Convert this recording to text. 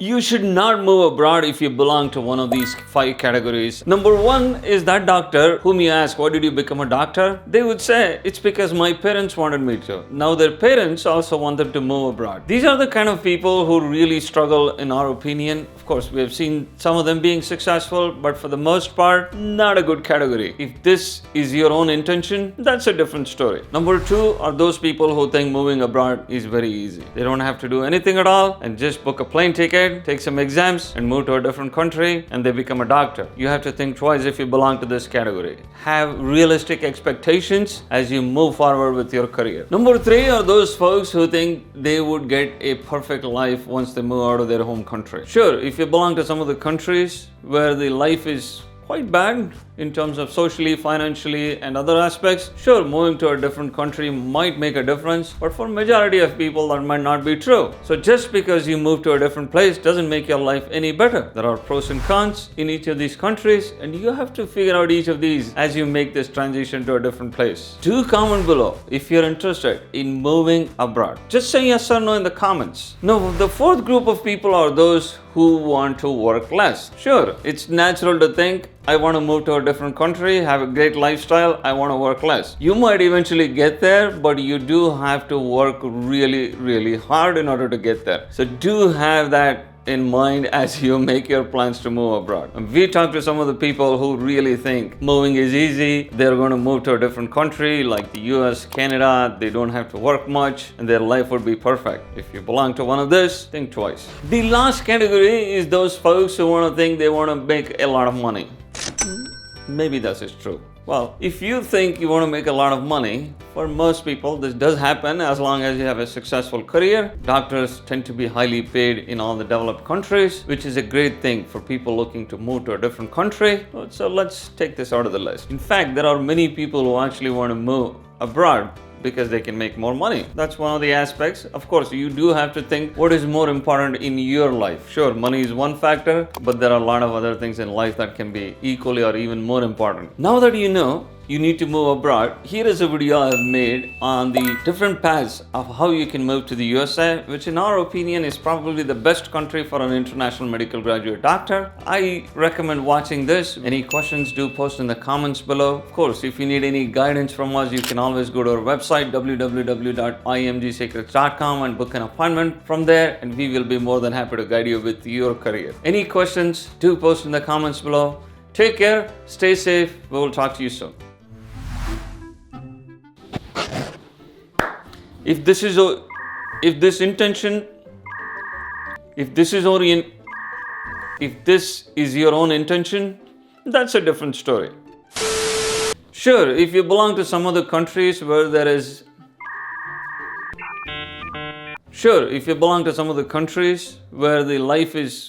You should not move abroad if you belong to one of these 5 categories. Number 1 is that doctor whom you ask, why did you become a doctor? They would say, it's because my parents wanted me to. Now their parents also want them to move abroad. These are the kind of people who really struggle, in our opinion. Of course, we have seen some of them being successful, but for the most part, not a good category. If this is your own intention, that's a different story. Number 2 are those people who think moving abroad is very easy. They don't have to do anything at all and just book a plane ticket, take some exams, and move to a different country, and they become a doctor. You have to think twice if you belong to this category. Have realistic expectations as you move forward with your career. Number 3 are those folks who think they would get a perfect life once they move out of their home country. Sure, if you belong to some of the countries where the life is quite bad in terms of socially, financially, and other aspects, sure, moving to a different country might make a difference, but for majority of people that might not be true. So just because you move to a different place doesn't make your life any better. There are pros and cons in each of these countries, and you have to figure out each of these as you make this transition to a different place. Do comment below if you're interested in moving abroad. Just say yes or no in the comments. Now, the 4th group of people are those who want to work less. Sure, it's natural to think, I want to move to a different country, have a great lifestyle, I want to work less. You might eventually get there, but you do have to work really, really hard in order to get there. So do have that in mind as you make your plans to move abroad. And we talked to some of the people who really think moving is easy. They're going to move to a different country like the US, Canada. They don't have to work much and their life would be perfect. If you belong to one of this, think twice. The last category is those folks who want to think they want to make a lot of money. Maybe that is true. Well, if you think you want to make a lot of money, for most people this does happen as long as you have a successful career. Doctors tend to be highly paid in all the developed countries, which is a great thing for people looking to move to a different country. So let's take this out of the list. In fact, there are many people who actually want to move abroad because they can make more money. That's one of the aspects. Of course, you do have to think what is more important in your life. Sure, money is one factor, but there are a lot of other things in life that can be equally or even more important. Now that you know you need to move abroad, here is a video I have made on the different paths of how you can move to the USA, which in our opinion is probably the best country for an international medical graduate doctor. I recommend watching this. Any questions, do post in the comments below. Of course, if you need any guidance from us, you can always go to our website www.imgsecrets.com and book an appointment from there, and we will be more than happy to guide you with your career. Any questions, do post in the comments below. Take care, stay safe, we will talk to you soon. If this is your own intention, that's a different story. Sure, if you belong to some of the countries where the life is